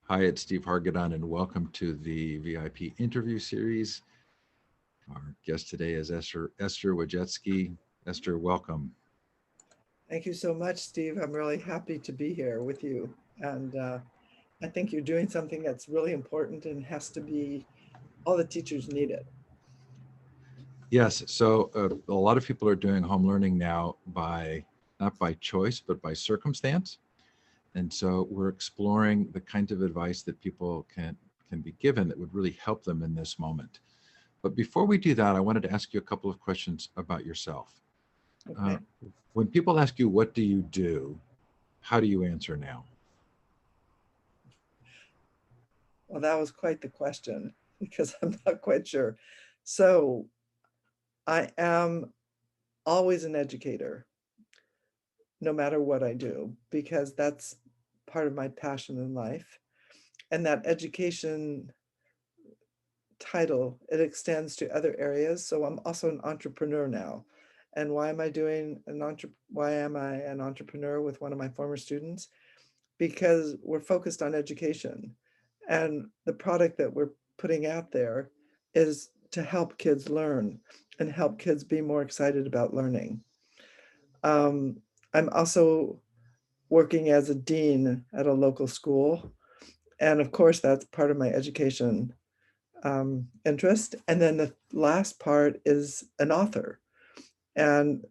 Hi, it's Steve Hargadon, and welcome to the VIP interview series. Our guest today is Esther Wojcicki. Esther, welcome. Thank you so much, Steve. I'm really happy to be here with you. And I think you're doing something that's really important and has to be, all the teachers need it. Yes, so a lot of people are doing home learning now by not by choice, but by circumstance. And so we're exploring the kind of advice that people can be given that would really help them in this moment. But before we do that, I wanted to ask you a couple of questions about yourself. Uh, Okay. when people ask you, what do you do? How do you answer now? Well, that was quite the question because I'm not quite sure. So I am always an educator, no matter what I do, because that's part of my passion in life. And that education title, it extends to other areas. So I'm also an entrepreneur now. And why am I an entrepreneur with one of my former students? Because we're focused on education. And the product that we're putting out there is to help kids learn and help kids be more excited about learning. Um, I'm also working as a dean at a local school. And of course, that's part of my education interest. And then the last part is an author. And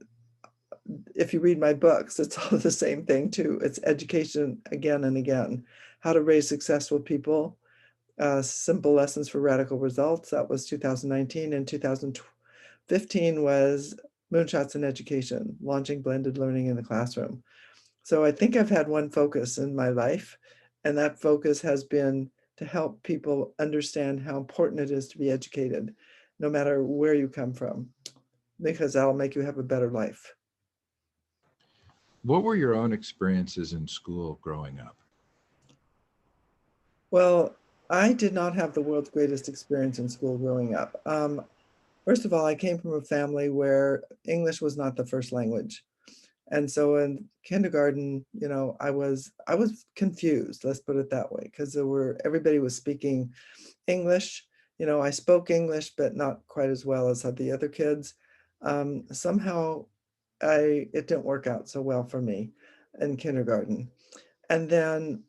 if you read my books, it's all the same thing too. It's education again and again. How to raise successful people, simple lessons for radical results. That was 2019, and 2015 was Moonshots in Education, launching blended learning in the classroom. So I think I've had one focus in my life, and that focus has been to help people understand how important it is to be educated, no matter where you come from, because that'll make you have a better life. What were your own experiences in school growing up? Well, I did not have the world's greatest experience in school growing up. First of all, I came from a family where English was not the first language. And so in kindergarten, I was confused, let's put it that way, because everybody was speaking English. I spoke English, but not quite as well as the other kids. Somehow it didn't work out so well for me in kindergarten. And then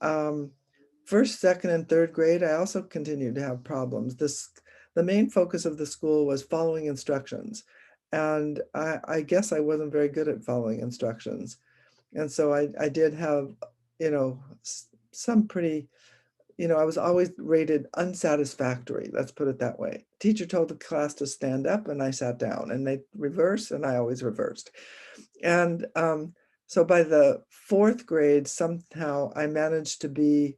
first, second, and third grade, I also continued to have problems. The main focus of the school was following instructions. And I guess I wasn't very good at following instructions. And so I did have, some pretty, I was always rated unsatisfactory. Let's put it that way. Teacher told the class to stand up and I sat down, and they reversed and I always reversed. And so by the fourth grade, somehow I managed to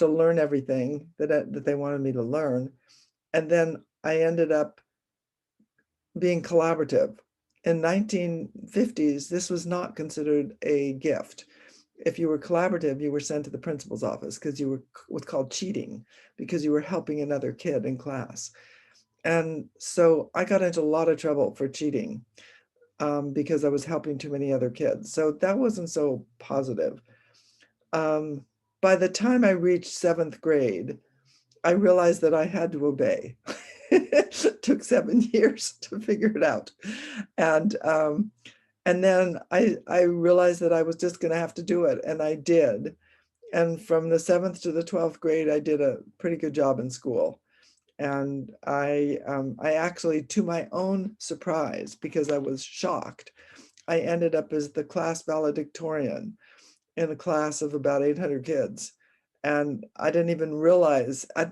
learn everything that they wanted me to learn. And then I ended up being collaborative. In 1950s, this was not considered a gift. If you were collaborative, you were sent to the principal's office because you were what's called cheating, because you were helping another kid in class. And so I got into a lot of trouble for cheating because I was helping too many other kids. So that wasn't so positive. Um, by the time I reached seventh grade, I realized that I had to obey. It took 7 years to figure it out. And and then I realized that I was just going to have to do it. And I did. And from the seventh to the 12th grade, I did a pretty good job in school. And I actually, to my own surprise, because I was shocked, I ended up as the class valedictorian in a class of about 800 kids. And I didn't even realize, I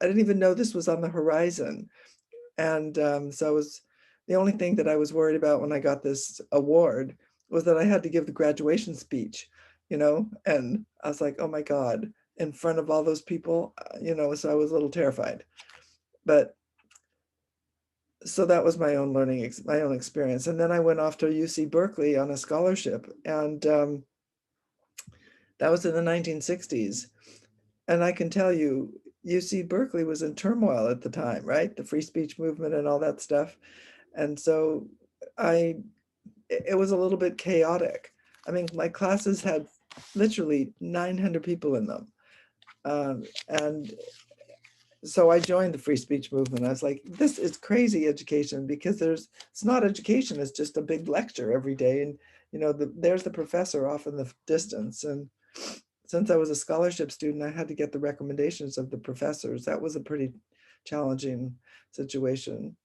didn't even know this was on the horizon. And so I was, the only thing that I was worried about when I got this award was that I had to give the graduation speech, and I was like, oh my God, in front of all those people, so I was a little terrified. But so that was my own my own experience. And then I went off to UC Berkeley on a scholarship. And that was in the 1960s. And I can tell you, UC Berkeley was in turmoil at the time, right? The free speech movement and all that stuff. And so I, it was a little bit chaotic. I mean, my classes had literally 900 people in them. And so I joined the free speech movement. I was like, this is crazy education, because it's not education, it's just a big lecture every day. And, there's the professor off in the distance. And since I was a scholarship student, I had to get the recommendations of the professors. That was a pretty challenging situation.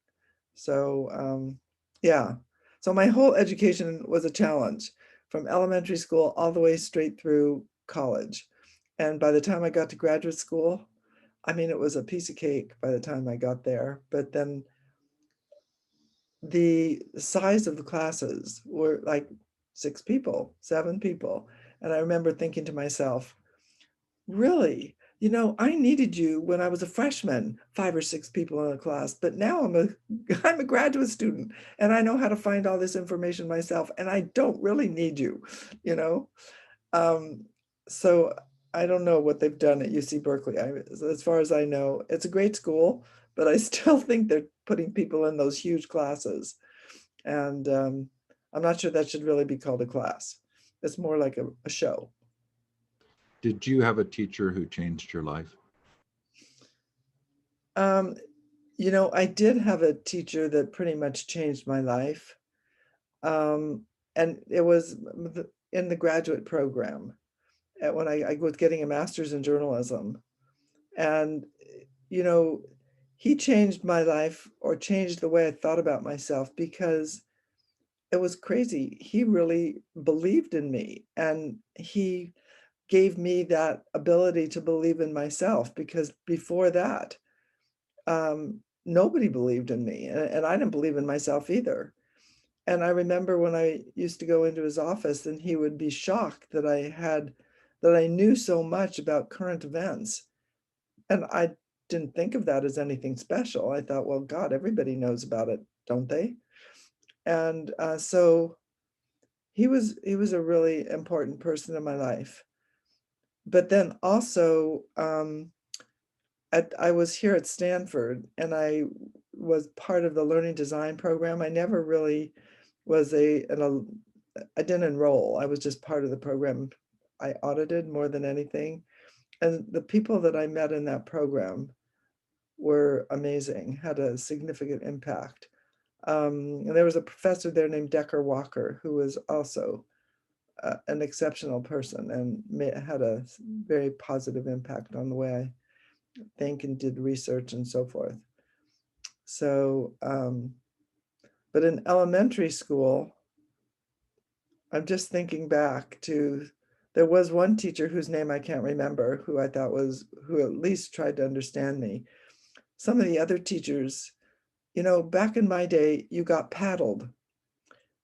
So, yeah. So my whole education was a challenge, from elementary school all the way straight through college. And by the time I got to graduate school, I mean, it was a piece of cake by the time I got there. But then the size of the classes were like 6 people, 7 people. And I remember thinking to myself, really, I needed you when I was a freshman, 5 or 6 people in a class, but now I'm a graduate student, and I know how to find all this information myself, and I don't really need you, you know? Um, so I don't know what they've done at UC Berkeley. As far as I know, it's a great school, but I still think they're putting people in those huge classes. And I'm not sure that should really be called a class. It's more like a show. Did you have a teacher who changed your life? Um, I did have a teacher that pretty much changed my life. And it was in the graduate program when I was getting a master's in journalism. And, you know, he changed my life, or changed the way I thought about myself, because it was crazy. He really believed in me, and he gave me that ability to believe in myself, because before that, nobody believed in me, and I didn't believe in myself either. And I remember when I used to go into his office, and he would be shocked that I knew so much about current events. And I didn't think of that as anything special. I thought, well, God, everybody knows about it, don't they? And so he was a really important person in my life. But then also, I was here at Stanford, and I was part of the learning design program. I never really was I didn't enroll. I was just part of the program. I audited more than anything. And the people that I met in that program were amazing, had a significant impact. And there was a professor there named Decker Walker, who was also an exceptional person, and had a very positive impact on the way I think and did research and so forth. So, but in elementary school, I'm just thinking back to, there was one teacher whose name I can't remember, who I thought who at least tried to understand me. Some of the other teachers, back in my day, you got paddled.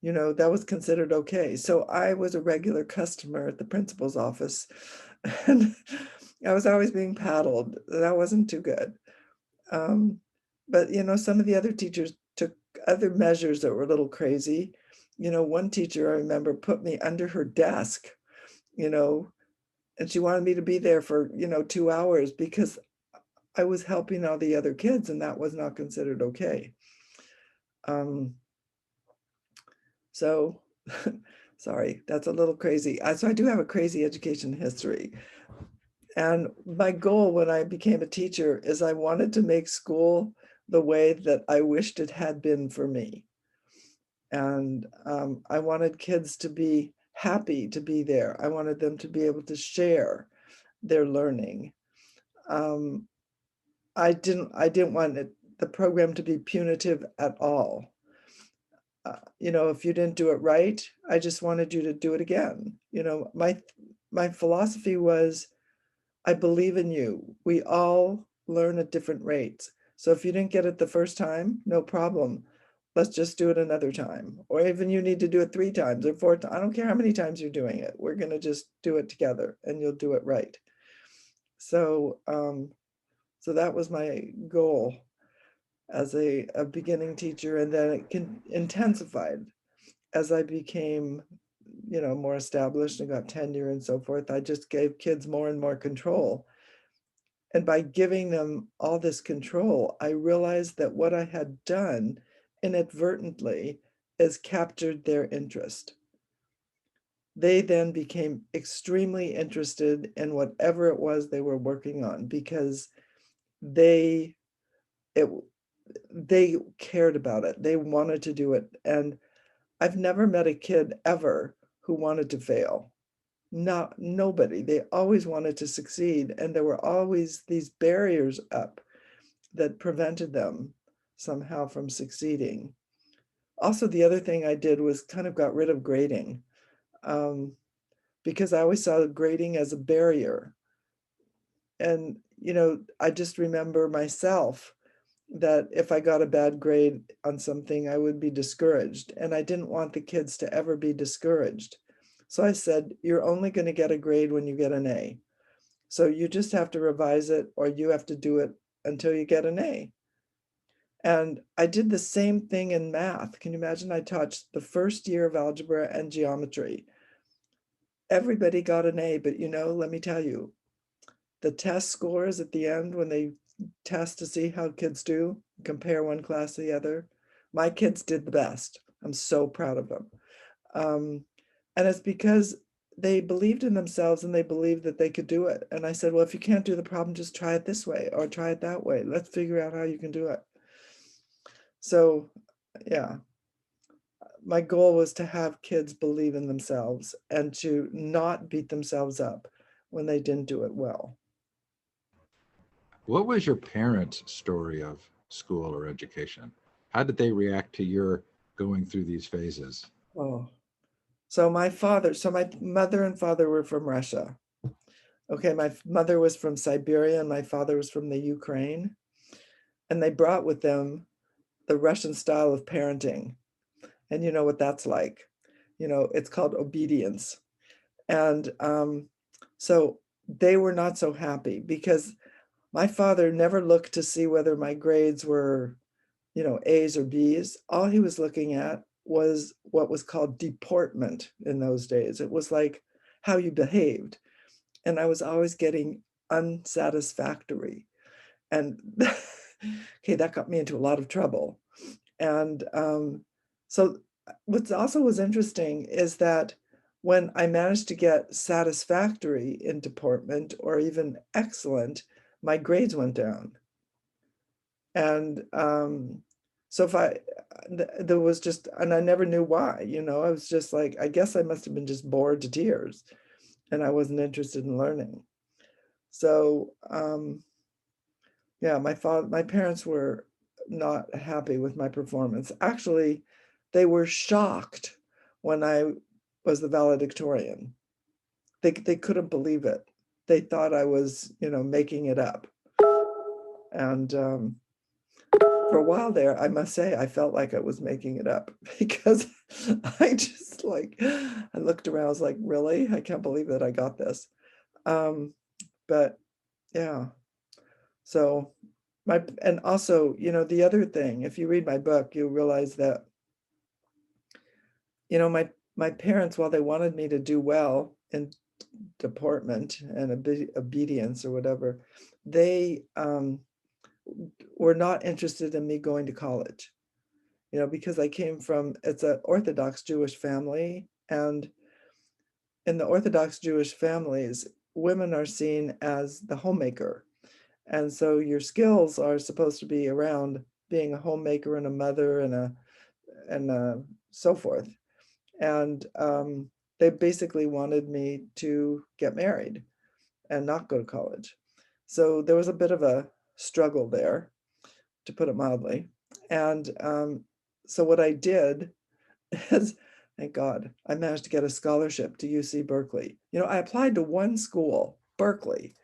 That was considered okay. So I was a regular customer at the principal's office, and I was always being paddled. That wasn't too good. Um, but some of the other teachers took other measures that were a little crazy. One teacher I remember put me under her desk, you know, and she wanted me to be there for 2 hours, because I was helping all the other kids, and that was not considered okay. So sorry, that's a little crazy. So I do have a crazy education history. And my goal when I became a teacher is I wanted to make school the way that I wished it had been for me. And I wanted kids to be happy to be there. I wanted them to be able to share their learning. Um, I didn't want the program to be punitive at all. If you didn't do it right, I just wanted you to do it again. My philosophy was, I believe in you. We all learn at different rates. So if you didn't get it the first time, no problem. Let's just do it another time. Or even you need to do it 3 times or 4 times. I don't care how many times you're doing it. We're going to just do it together, and you'll do it right. So, so that was my goal as a beginning teacher. And then it intensified as I became, more established and got tenure and so forth. I just gave kids more and more control. And by giving them all this control, I realized that what I had done inadvertently is captured their interest. they then became extremely interested in whatever it was they were working on, because they it they cared about it. They wanted to do it. And I've never met a kid ever who wanted to fail. Not nobody. They always wanted to succeed. And there were always these barriers up that prevented them somehow from succeeding. Also, the other thing I did was kind of got rid of grading, because I always saw grading as a barrier. And, I just remember myself that if I got a bad grade on something, I would be discouraged. And I didn't want the kids to ever be discouraged. So I said, you're only going to get a grade when you get an A. So you just have to revise it, or you have to do it until you get an A. And I did the same thing in math. Can you imagine? I taught the first year of algebra and geometry. Everybody got an A, but let me tell you, the test scores at the end, when they test to see how kids do, compare one class to the other, my kids did the best. I'm so proud of them. And it's because they believed in themselves and they believed that they could do it. And I said, well, if you can't do the problem, just try it this way or try it that way. Let's figure out how you can do it. So, yeah, my goal was to have kids believe in themselves and to not beat themselves up when they didn't do it well. What was your parents' story of school or education? How did they react to your going through these phases? Oh, so my mother and father were from Russia. Okay, my mother was from Siberia and my father was from the Ukraine. And they brought with them the Russian style of parenting. And you know what that's like. It's called obedience. And so they were not so happy, because my father never looked to see whether my grades were, A's or B's. All he was looking at was what was called deportment in those days. It was like how you behaved. And I was always getting unsatisfactory. And okay, that got me into a lot of trouble. And so what also was interesting is that when I managed to get satisfactory in deportment or even excellent, my grades went down. And so if I, there was just, and I never knew why, I was just like, I guess I must have been just bored to tears and I wasn't interested in learning. So yeah, my parents were not happy with my performance. Actually, they were shocked when I was the valedictorian. They couldn't believe it. They thought I was, making it up. And for a while there, I must say, I felt like I was making it up because I just I looked around, I was like, really? I can't believe that I got this. But yeah, so and also, the other thing, if you read my book, you realize that, my parents, while they wanted me to do well in deportment and obedience or whatever, they were not interested in me going to college, because I came from, it's an Orthodox Jewish family. And in the Orthodox Jewish families, women are seen as the homemaker. And so your skills are supposed to be around being a homemaker and a mother and so forth. And they basically wanted me to get married and not go to college. So there was a bit of a struggle there, to put it mildly. And so what I did is, thank God, I managed to get a scholarship to UC Berkeley. I applied to one school, Berkeley,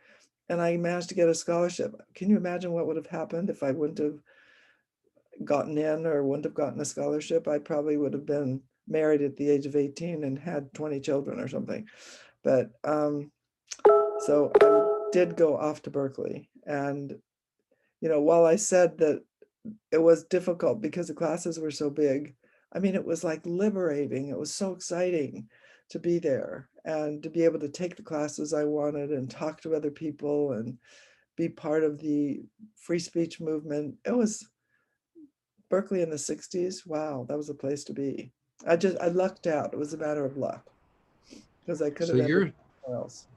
and I managed to get a scholarship. Can you imagine what would have happened if I wouldn't have gotten in or wouldn't have gotten a scholarship? I probably would have been married at the age of 18 and had 20 children or something. But so I did go off to Berkeley. And, while I said that it was difficult because the classes were so big, I mean, it was like liberating. It was so exciting to be there and to be able to take the classes I wanted and talk to other people and be part of the free speech movement. It was Berkeley in the 60s. Wow, that was a place to be. I lucked out. It was a matter of luck. because I could So have ended your somewhere else.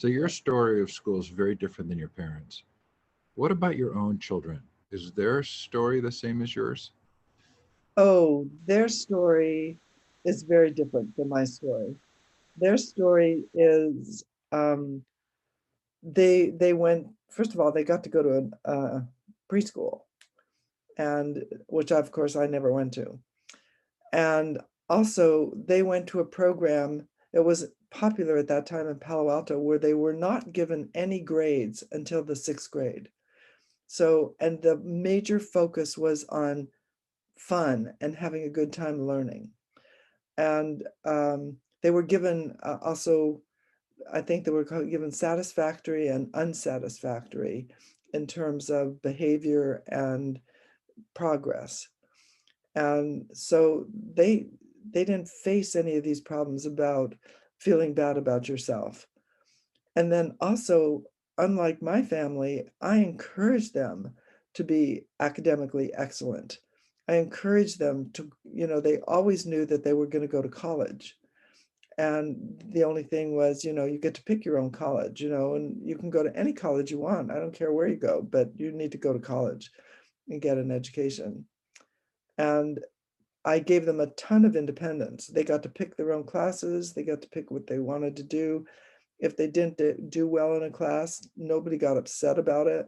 so your story of school is very different than your parents. What about your own children? Is their story the same as yours? Oh, their story is very different than my story. Their story is they went, first of all, they got to go to a preschool, and which of course I never went to. And also they went to a program that was popular at that time in Palo Alto where they were not given any grades until the 6th grade. So, and the major focus was on fun and having a good time learning. And they were given also, I think they were given satisfactory and unsatisfactory in terms of behavior and progress. And so they didn't face any of these problems about feeling bad about yourself. And then also, unlike my family, I encouraged them to be academically excellent. I encouraged them to, they always knew that they were going to go to college. And the only thing was, you get to pick your own college, and you can go to any college you want. I don't care where you go, but you need to go to college and get an education. And I gave them a ton of independence. They got to pick their own classes. They got to pick what they wanted to do. If they didn't do well in a class, nobody got upset about it.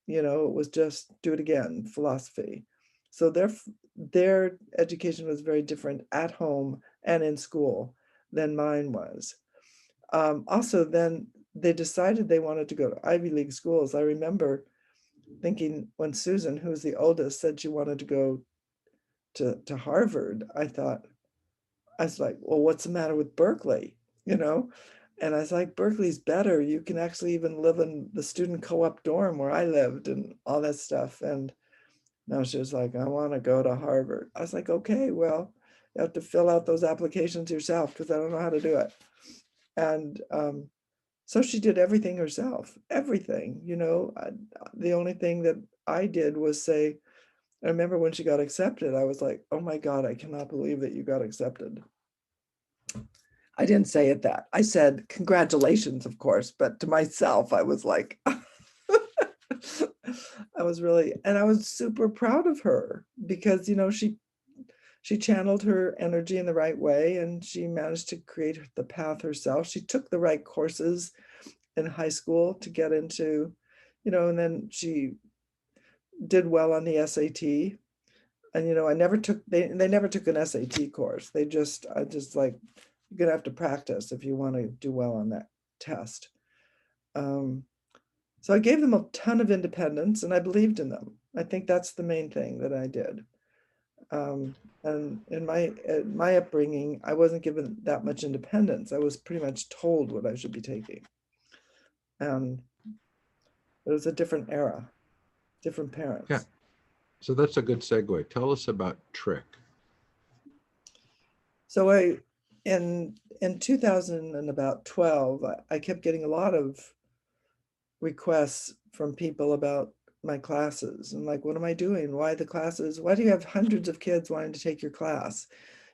It was just do it again, philosophy. So their education was very different at home and in school than mine was. Also, then they decided they wanted to go to Ivy League schools. I remember thinking when Susan, who's the oldest, said she wanted to go to Harvard, I was like, well, what's the matter with Berkeley? You know? And I was like, Berkeley's better. You can actually even live in the student co-op dorm where I lived and all that stuff. And now she was like, I want to go to Harvard. I was like, okay, well, you have to fill out those applications yourself because I don't know how to do it. And so she did everything herself, everything, the only thing that I did was say, I remember when she got accepted, I was like, oh my God, I cannot believe that you got accepted. I didn't say it that. I said, congratulations, of course, but to myself, I was like, I was really, and I was super proud of her because, she channeled her energy in the right way and she managed to create the path herself. She took the right courses in high school to get into, and then she did well on the SAT. And I never took they never took an SAT course. I just like, you're gonna have to practice if you want to do well on that test. So I gave them a ton of independence and I believed in them. I think that's the main thing that I did. And in my upbringing, I wasn't given that much independence. I was pretty much told what I should be taking. And it was a different era, different Yeah. parents. So that's a good segue. Tell us about Trick. So in 2000 and about 12, I kept getting a lot of requests from people about my classes and like, what am I doing? Why the classes? Why do you have hundreds of kids wanting to take your class?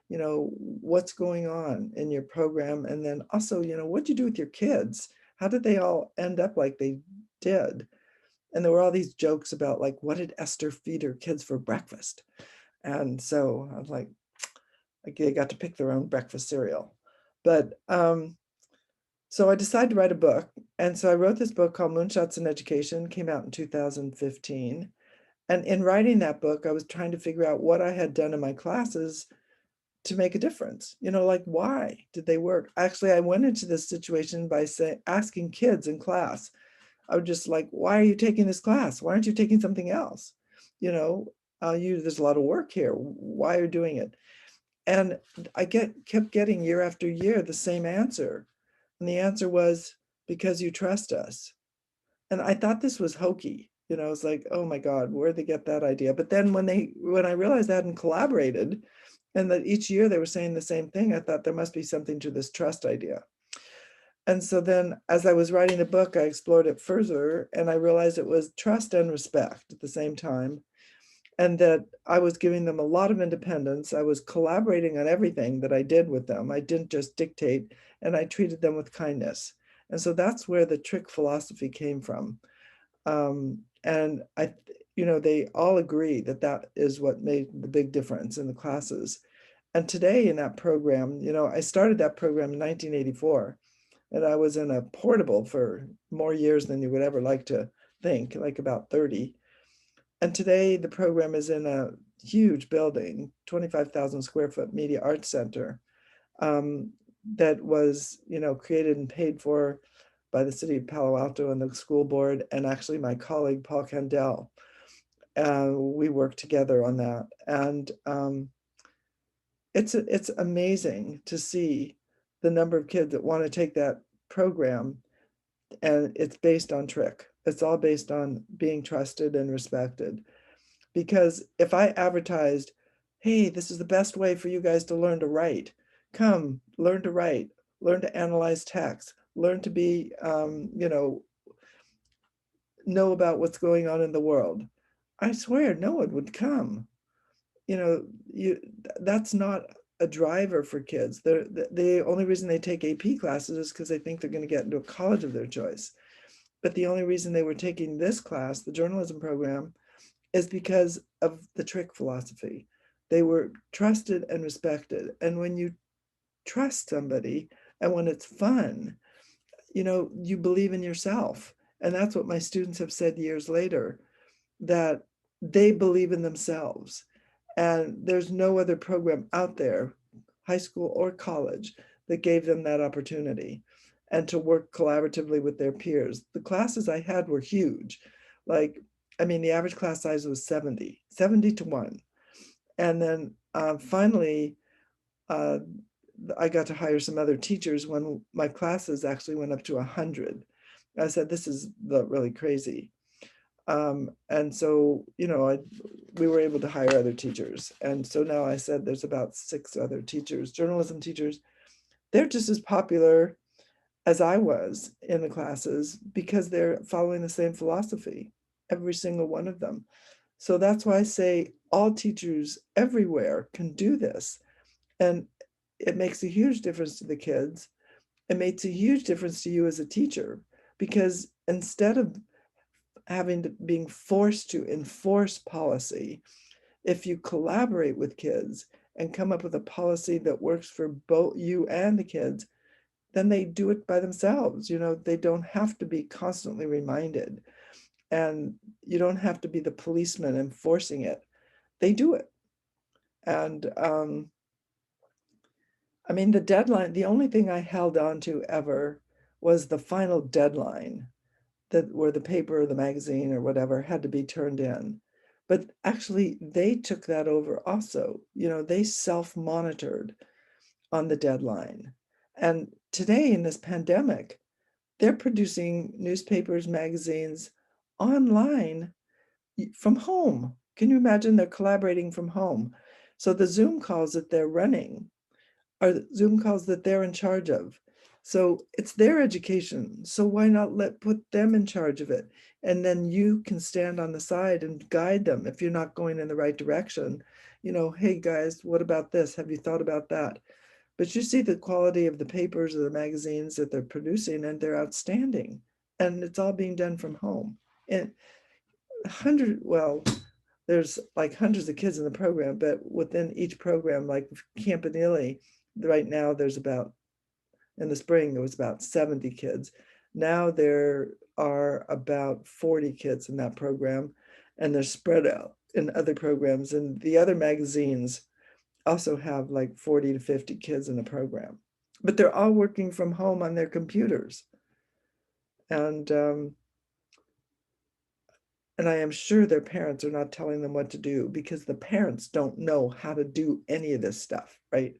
What's going on in your program? And then also, what'd you do with your kids? How did they all end up like they did? And there were all these jokes about like, what did Esther feed her kids for breakfast? And so I was like they got to pick their own breakfast cereal. But so I decided to write a book. And so I wrote this book called Moonshots in Education, came out in 2015. And in writing that book, I was trying to figure out what I had done in my classes to make a difference. Like why did they work? Actually, I went into this situation by asking kids in class. I would just like, why are you taking this class? Why aren't you taking something else? There's a lot of work here. Why are you doing it? And I kept getting year after year the same answer. And the answer was, because you trust us. And I thought this was hokey. It's like, oh my God, where'd they get that idea? But then when I realized they hadn't collaborated and that each year they were saying the same thing, I thought there must be something to this trust idea. And so then as I was writing the book, I explored it further and I realized it was trust and respect at the same time. and that I was giving them a lot of independence. I was collaborating on everything that I did with them. I didn't just dictate, and I treated them with kindness. And so that's where the trick philosophy came from. And they all agree that that is what made the big difference in the classes. And today in that program, I started that program in 1984, and I was in a portable for more years than you would ever like to think, like about 30. And today the program is in a huge building, 25,000 square foot media arts center, um, that was, created and paid for by the city of Palo Alto and the school board, and actually my colleague Paul Kandel. We worked together on that, and it's amazing to see the number of kids that want to take that program, and it's based on trick. It's all based on being trusted and respected. Because if I advertised, hey, this is the best way for you guys to learn to write, come learn to write, learn to analyze text, learn to be, know about what's going on in the world, I swear no one would come. That's not a driver for kids. The only reason they take AP classes is because they think they're going to get into a college of their choice. But the only reason they were taking this class, the journalism program, is because of the trick philosophy. They were trusted and respected. And when you trust somebody and when it's fun, you believe in yourself. And that's what my students have said years later, that they believe in themselves. And there's no other program out there, high school or college, that gave them that opportunity and to work collaboratively with their peers. The classes I had were huge. Like, the average class size was 70 to 1. And then finally, uh, I got to hire some other teachers when my classes actually went up to 100. I said, this is really crazy. And so, we were able to hire other teachers. And so now I said there's about 6 other teachers, journalism teachers. They're just as popular as I was in the classes because they're following the same philosophy, every single one of them. So that's why I say all teachers everywhere can do this. And it makes a huge difference to the kids. It makes a huge difference to you as a teacher, because instead of being forced to enforce policy, if you collaborate with kids and come up with a policy that works for both you and the kids, then they do it by themselves. They don't have to be constantly reminded, and you don't have to be the policeman enforcing it. They do it. And the deadline, the only thing I held on to ever was the final deadline, that where the paper or the magazine or whatever had to be turned in. But actually, they took that over also. They self-monitored on the deadline. And today in this pandemic, they're producing newspapers, magazines online from home. Can you imagine? They're collaborating from home. So the Zoom calls that they're running are Zoom calls that they're in charge of. So it's their education. So why not put them in charge of it? And then you can stand on the side and guide them if you're not going in the right direction. Hey guys, what about this? Have you thought about that? But you see the quality of the papers or the magazines that they're producing, and they're outstanding. And it's all being done from home. And there's like hundreds of kids in the program, but within each program, like Campanile, right now there's about, in the spring, there was about 70 kids. Now there are about 40 kids in that program, and they're spread out in other programs. And the other magazines also have like 40 to 50 kids in the program, but they're all working from home on their computers. And I am sure their parents are not telling them what to do, because the parents don't know how to do any of this stuff, right?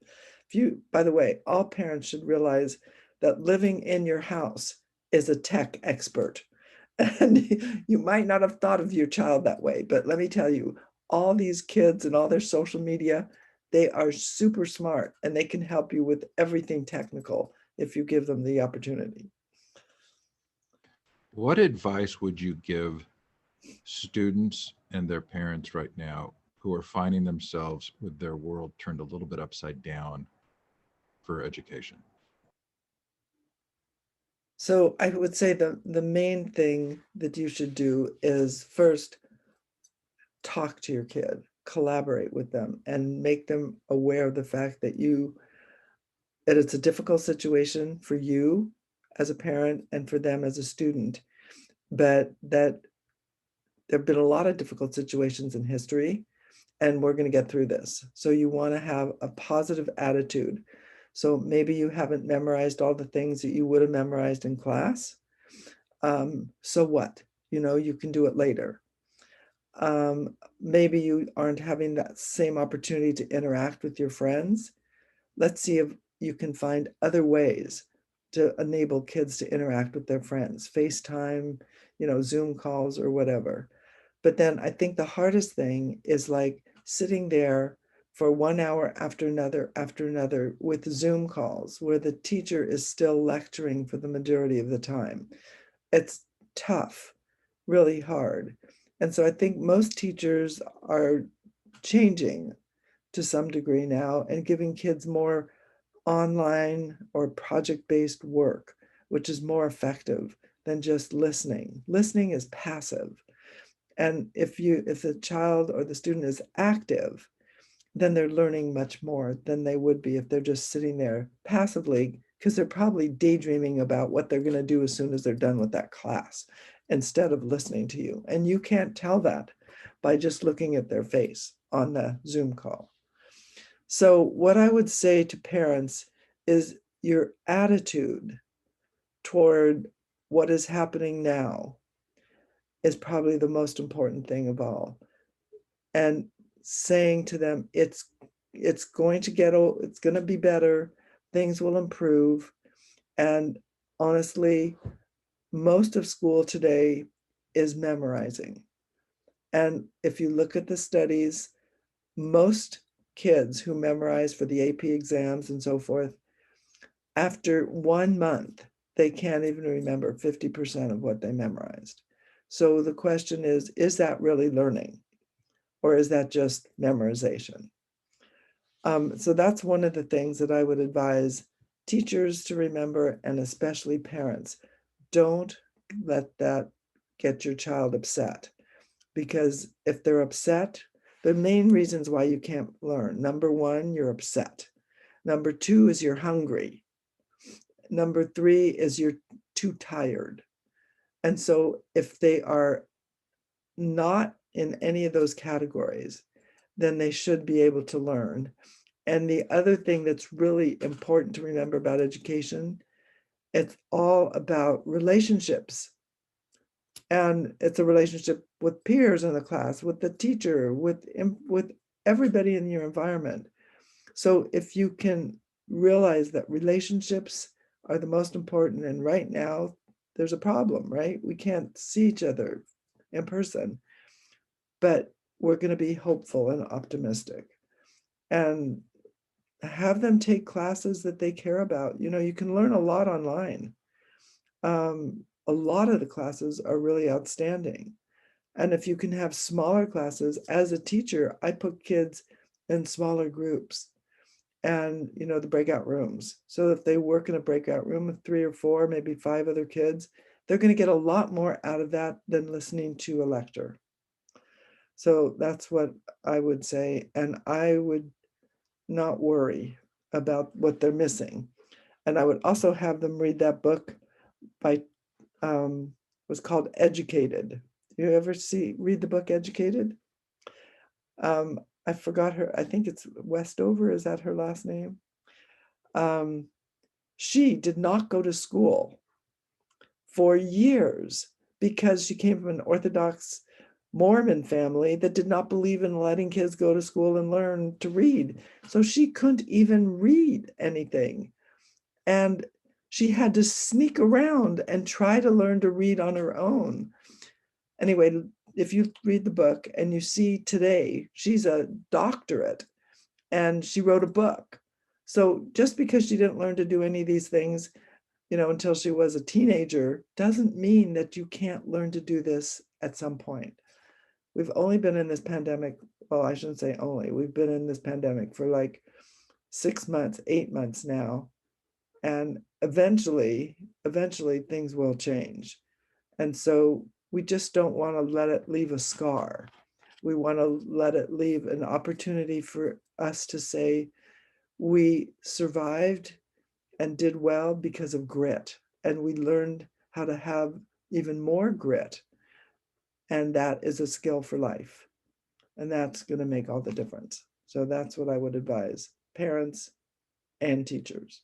By the way, all parents should realize that living in your house is a tech expert. And you might not have thought of your child that way, but let me tell you, all these kids and all their social media, they are super smart, and they can help you with everything technical if you give them the opportunity. What advice would you give students and their parents right now who are finding themselves with their world turned a little bit upside down for education? So I would say the main thing that you should do is first talk to your kid, collaborate with them, and make them aware of the fact that it's a difficult situation for you as a parent and for them as a student, but that there have been a lot of difficult situations in history, and we're going to get through this. So you want to have a positive attitude. So maybe you haven't memorized all the things that you would have memorized in class. So what? You can do it later. Maybe you aren't having that same opportunity to interact with your friends. Let's see if you can find other ways to enable kids to interact with their friends, FaceTime, Zoom calls or whatever. But then I think the hardest thing is like sitting there for 1 hour after another with Zoom calls where the teacher is still lecturing for the majority of the time. It's tough, really hard. And so I think most teachers are changing to some degree now and giving kids more online or project-based work, which is more effective than just listening. Listening is passive. And if the child or the student is active, then they're learning much more than they would be if they're just sitting there passively, because they're probably daydreaming about what they're going to do as soon as they're done with that class instead of listening to you. And you can't tell that by just looking at their face on the Zoom call. So what I would say to parents is your attitude toward what is happening now is probably the most important thing of all. And saying to them, it's going to be better, things will improve. And honestly, most of school today is memorizing. And if you look at the studies, most kids who memorize for the AP exams and so forth, after 1 month, they can't even remember 50% of what they memorized. So the question is that really learning? Or is that just memorization? So that's one of the things that I would advise teachers to remember, and especially parents. Don't let that get your child upset, because if they're upset, the main reasons why you can't learn: number one, you're upset. Number two is you're hungry. Number three is you're too tired. And so if they are not in any of those categories, then they should be able to learn. And the other thing that's really important to remember about education, it's all about relationships. And it's a relationship with peers in the class, with the teacher, with everybody in your environment. So if you can realize that relationships are the most important, and right now there's a problem, right? We can't see each other in person, but we're going to be hopeful and optimistic and have them take classes that they care about. You can learn a lot online. A lot of the classes are really outstanding. And if you can have smaller classes, as a teacher, I put kids in smaller groups and, the breakout rooms. So if they work in a breakout room with 3 or 4, maybe 5 other kids, they're going to get a lot more out of that than listening to a lecture. So that's what I would say. And I would not worry about what they're missing. And I would also have them read that book by was called Educated. You ever read the book Educated? I forgot her. I think it's Westover. Is that her last name? She did not go to school for years because she came from an Orthodox Mormon family that did not believe in letting kids go to school and learn to read. So she couldn't even read anything. And she had to sneak around and try to learn to read on her own. Anyway, if you read the book and you see today, she's a doctorate and she wrote a book. So just because she didn't learn to do any of these things, until she was a teenager, doesn't mean that you can't learn to do this at some point. we've only been in this pandemic. Well, I shouldn't say only, we've been in this pandemic for like 6 months, 8 months now. And eventually things will change. And so we just don't want to let it leave a scar. We want to let it leave an opportunity for us to say, we survived and did well because of grit. And we learned how to have even more grit. And that is a skill for life. And that's going to make all the difference. So that's what I would advise parents and teachers.